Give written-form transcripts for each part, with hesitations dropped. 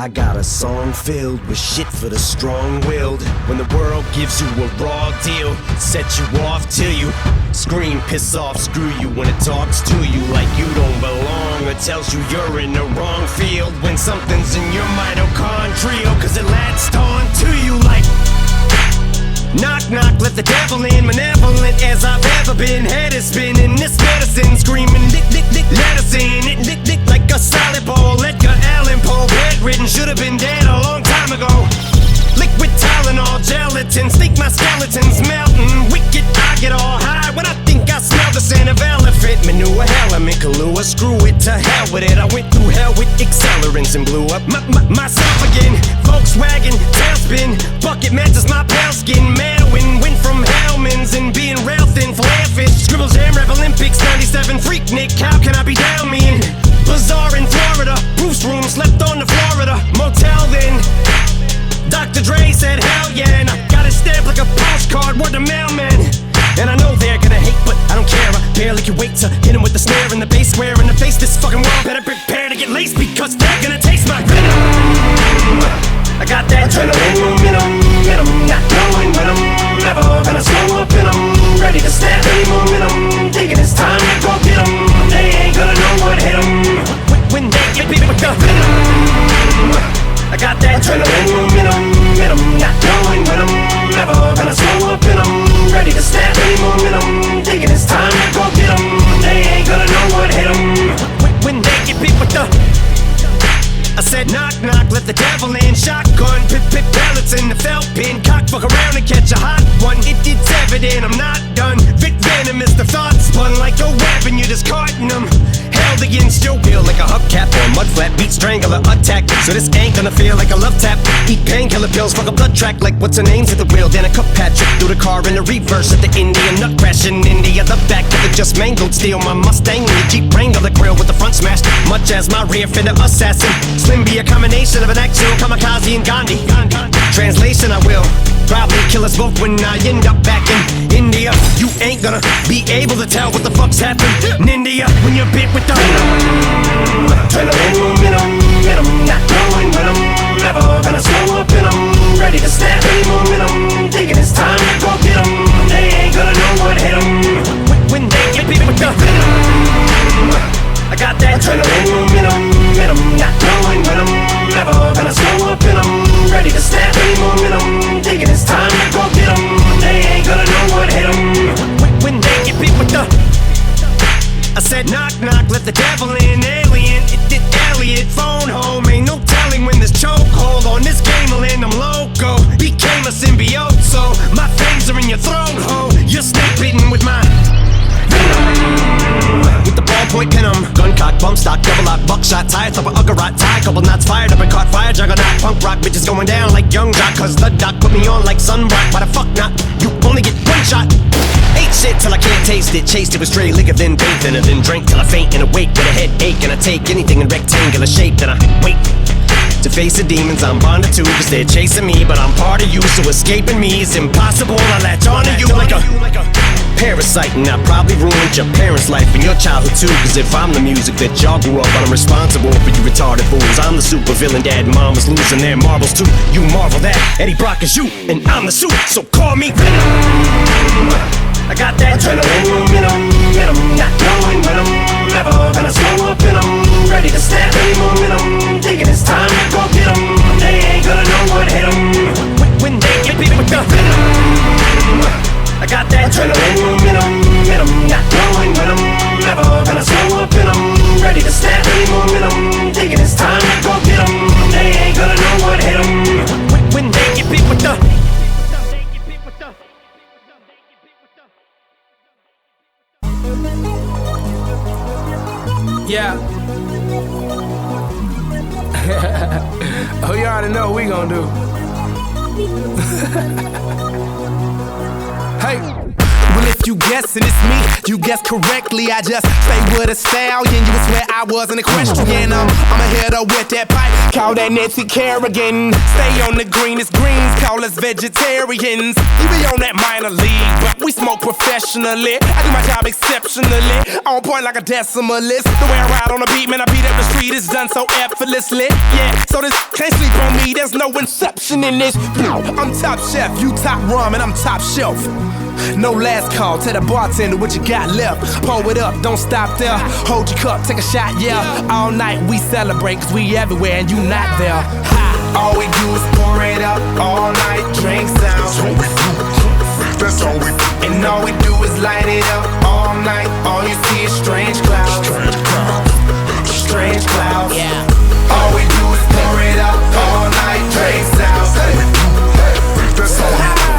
I got a song filled with shit for the strong-willed. When the world gives you a raw deal, set you off till you scream, piss off, screw you. When it talks to you like you don't belong, or tells you you're in the wrong field. When something's in your mitochondrial, cause it latched on to you like knock, knock, let the devil in. Malevolent as I've ever been. Head is spinning, this medicine screaming, dick, dick, dick, let us in. It dick, dick, like a salad bowl. Edgar Allan Poe, bedridden, should've been dead a long time ago. Liquid Tylenol, gelatin, sneak my skeletons melting. Wicked, I get all high when I think I smell the scent of elephant manure. Element Kahlua, screw it, to hell with it. I went through hell with accelerants and blew up myself again. Volkswagen, tailspin, bucket matches my pale skin. Manwin, went from Hellman's and being rail thin, flare fish. Scribbles, Jam Rap Olympics, 97, freak Nick, how can I be down me in? Bazaar in Florida, Bruce room, slept on the Florida motel then. Dr. Dre said hell yeah, and I got it stamped like a postcard, word to mailman. And I know they're gonna hate, but I don't care. I barely can wait to hit 'em with the snare and the bass square in the face. This fucking world better prepare to get laced, because they're gonna taste my venom. I got that adrenaline momentum, not knowing when I'm never gonna slow up in 'em. Ready to snap any momentum, thinking it's time to go get 'em. They ain't gonna know what hit 'em when they get beat with the venom. I got that adrenaline momentum, not knowing when I'm never gonna slow up in 'em. Ready to snap any momentum, thinking it's time to go get 'em. They ain't gonna know what hit 'em when they get beat with the. I said knock, knock, let the devil in. Shotgun, pip, pellets in the felt pin. Cock, fuck around and catch a hot one. It's evident I'm not done. Vic Venom is the thought spun like a web and you're discarding them. Held against your will like a hubcap or a mud flat. Beat strangler attack, so this ain't gonna feel like a love tap. Eat painkiller pills, fuck a blood track like what's her name's at the wheel. Then a cup pat trip through the car in the reverse at the Indian nut crash in India. The back of it just mangled steel. My Mustang in the Jeep Wrangler grill with the front smashed, much as my rear fender assassin. Slim be a combination of an actual kamikaze and Gandhi. Translation, I will probably kill us both when I end up back in India. You ain't gonna be able to tell what the fuck's happened in India when you're bit with the adrenaline momentum, not knowing when I'm never gonna slow up in 'em. Ready to snap any momentum, thinking it's time to go get 'em. They ain't gonna know what hit 'em when they get bit with the venom. I got that adrenaline momentum, not knowing when I'm never gonna slow up in 'em. Ready to snap any momentum, thinking it's time to go get 'em. They ain't gonna know what hit 'em when they get beat with the. I said knock, knock, let the devil in. Alien, it Elliot, phone home. Ain't no telling when this chokehold on this game will end. I'm loco, became a symbiote, so my fangs are in your throat, ho. You're snake bitten with my with the ballpoint venom. Gun cock, bump stock, double lock, buckshot, tire thumper, uggerot, tie, couple knots fired up and caught fire, juggernaut, punk rock, bitches going down like young jock, cause the doc put me on like sunrock. Why the fuck not? You only get one shot. Ate shit till I can't taste it, chased it with stray liquor, then bathed in it, then drank till I faint and awake with a headache, and I take anything in rectangular shape, then I wait to face the demons I'm bonded to, cause they're chasing me, but I'm part of you, so escaping me is impossible. I latch onto you like a parasite, and I probably ruined your parents' life and your childhood too, cause if I'm the music that y'all grew up on, I'm responsible for you retarded fools. I'm the super villain, dad and mom was losing their marbles too. You marvel that Eddie Brock is you, and I'm the suit, so call me Venom. I got that adrenaline momentum, not knowing when I'm never gonna slow up in 'em. Ready to snap any momentum, thinking it's time to go get 'em. They ain't gonna know what hit 'em when they get beat with the venom. I got that adrenaline momentum, not knowing when I'm never gonna slow up in 'em. Ready to snap any momentum, thinking it's time to go get 'em. They ain't gonna know what hit 'em when they get beat with the. Yeah. Oh, you already know what we gon' do. Hey. Well, if if you guessing it's me, you guessed correctly. I just stay with a stallion. You would swear I wasn't equestrian. I'm a header with that pipe, call that Nancy Kerrigan. Stay on the greenest greens, call us vegetarians. You be on that minor league, but we smoke professionally. I do my job exceptionally, on point like a decimalist. The way I ride on the beat, man, I beat up the street, it's done so effortlessly. Yeah, so this can't sleep on me, there's no inception in this. I'm top chef, you top rum, and I'm top shelf. No last call, tell the bartender what you got left. Pour it up, don't stop there. Hold your cup, take a shot, yeah. All night we celebrate, cause we everywhere and you not there. Ha. All we do is pour it up, all night, drinks out. That's all we do, that's all we do. And all we do is light it up, all night. All you see is strange clouds. Strange clouds. Strange clouds. Yeah. All we do is pour it up, all night, drinks out. That's all we do.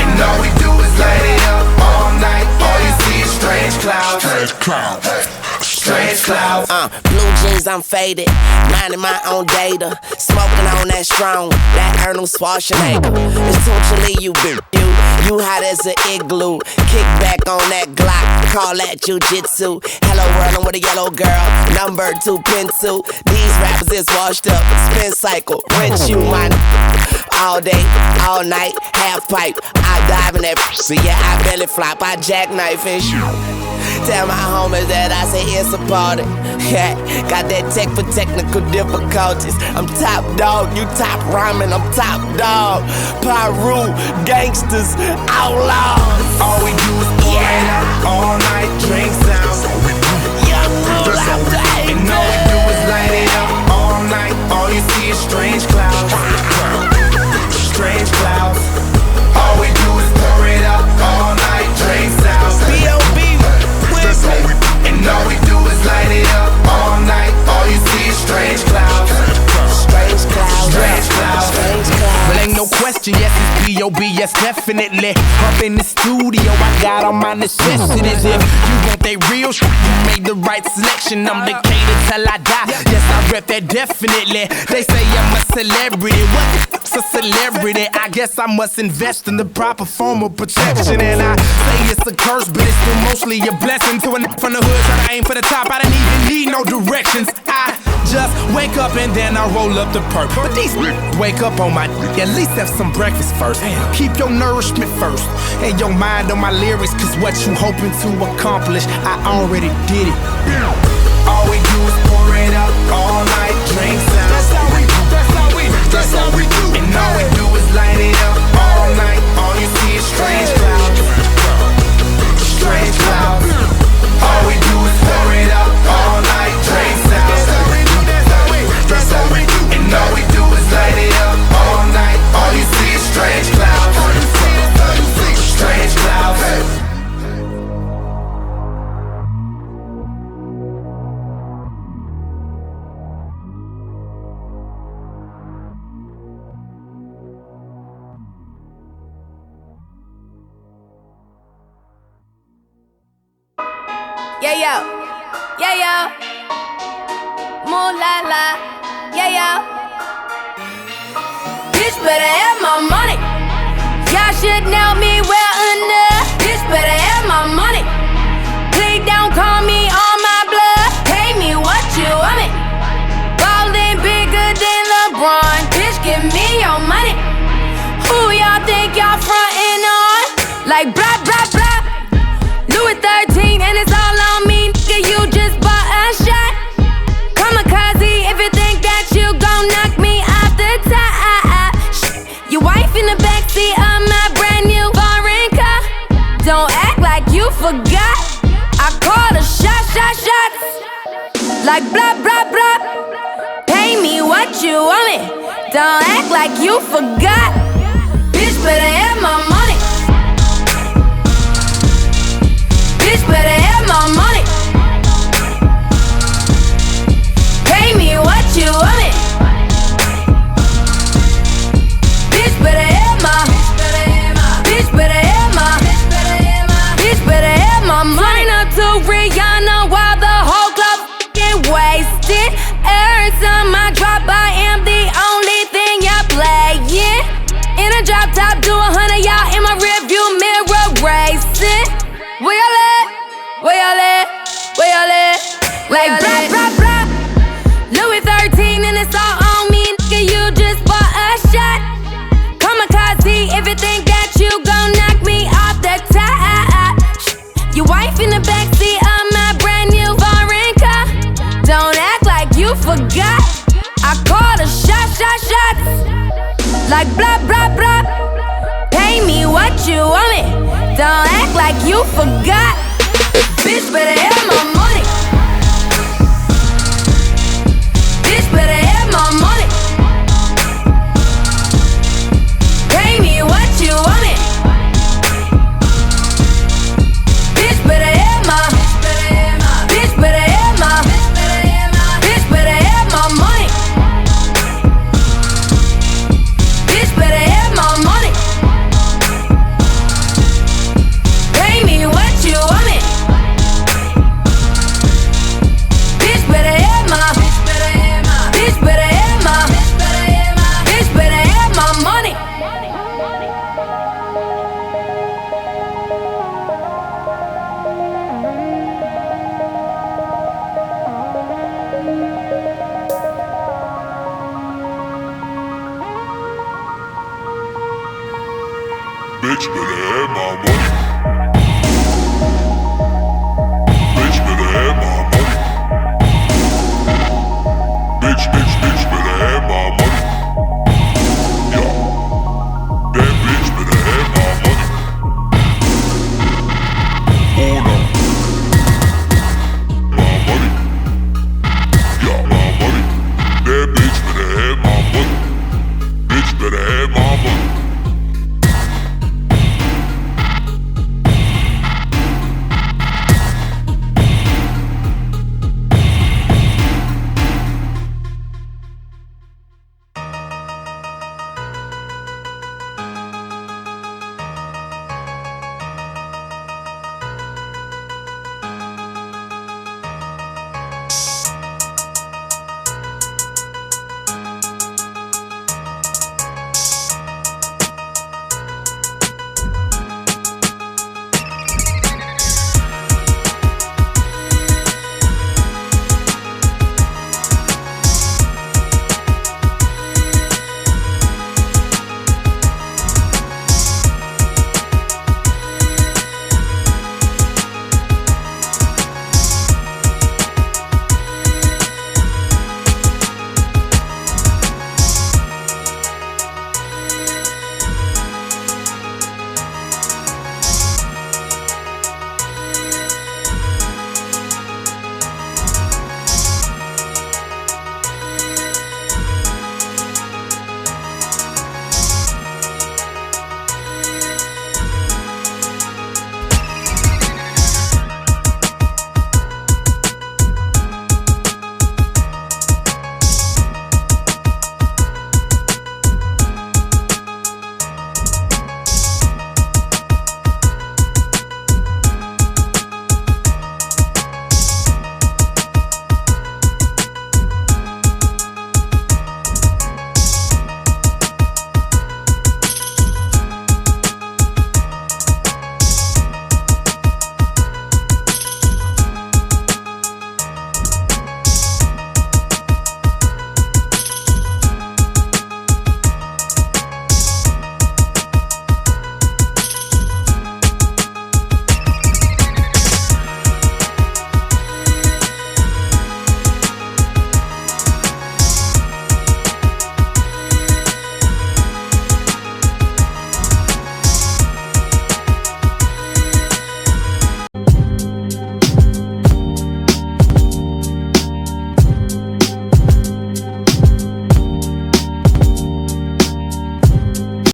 And all we do is light it up all night. All you see is strange clouds. Strange clouds. Strange clouds. Blue jeans, I'm faded, minding my own data, smoking on that strong, that Arnold Schwarzenegger. Essentially, you hot as an igloo. Kick back on that Glock, call that jujitsu. Hello world, I'm with a yellow girl, number 2 pencil. These rappers is washed up, spin cycle, rinse you my all day, all night, half pipe. I dive in that so yeah, I belly flop, I jackknife and shoot. Tell my homies that I say it's a party. Yeah, got that tech for technical difficulties. I'm top dog, you top rhyming, I'm top dog. Pyru, gangsters, outlaws. All we do is pour it out all night, drinks out. Young rule out there. And all we do is light it up all night. All you see is strange clouds. Strange clouds. All we do is pour it up all night, drinks out. B.O.B. That's all we do. And all we do is light it up all night. All you see is strange clouds. Strange clouds. Strange clouds. Strange clouds. Well, ain't no question, yes, it's B.O.B, yes, definitely. Up in the studio, I got all my necessities. If you want that real shit, you made the right selection. I'm Decatur till I die, yes, I rep that definitely. They say I'm a celebrity, what's a celebrity? I guess I must invest in the proper form of protection. And I say it's a curse, but it's still mostly a blessing. To a from the hood, trying to aim for the top, I didn't even need no directions. I just wake up and then I roll up the perk. But these wake up on my at least have some breakfast first. Keep your nourishment first and your mind on my lyrics, cause what you hoping to accomplish, I already did it. All we do is pour it up all night, drinks out. That's how we do, that's how we do, that's how we do. And all we do is light it up all night. All you see is strange clouds. Strange clouds. All we do is pour it up all night, drinks out. That's how we do, that's how we do, that's how we do. And all we do is light it up all night. All you see is strange clouds. Strange clouds. Yeah, yo. Yeah, yo. Moon la la. Yeah, yo. Bitch better have my money. Y'all should know me well enough. Bitch better have my money. Please don't call me on my blood. Pay me what you want me. Ballin' bigger than LeBron. Bitch, give me your money. Who y'all think y'all frontin' on? Like blah, blah, blah. Louis 13 and it's all on me, nigga, you just bought a shot. Kamikaze if you think that you gon' knock me off the top. Your wife in the backseat of my brand new foreign car. Don't act like you forgot. I called a shot. Like blah, blah, blah. Pay me what you want me. Don't act like you forgot. Bitch better have my money. Bitch better have my money. Pay me what you want me. Bitch better have my. Bitch better have my. Bitch better have my money. Up to Rihanna while the whole club f***ing wasted. Every time I drop, I am the only thing y'all playing. In a drop top, do 100, y'all in my rearview mirror racing. We all See if you think that you gon' knock me off the top. Your wife in the backseat of my brand new foreign car. Don't act like you forgot. I call the shots. Like blah, blah, blah. Pay me what you want me. Don't act like you forgot. Bitch better have my money. Bitch better have my money. Pay me what you want me. Bitch better have my. Bitch better have my. Bitch better have my money. Bitch better have my money. Pay me what you want me. Bitch better have my. Bitch better have my. Bitch better have my money. Bitch better have my money. Bitch better have my money. Bitch better have my money. Yeah. That bitch better have my money. Hold on. My money. Yeah, my money. That bitch better have my money. Bitch better have my money.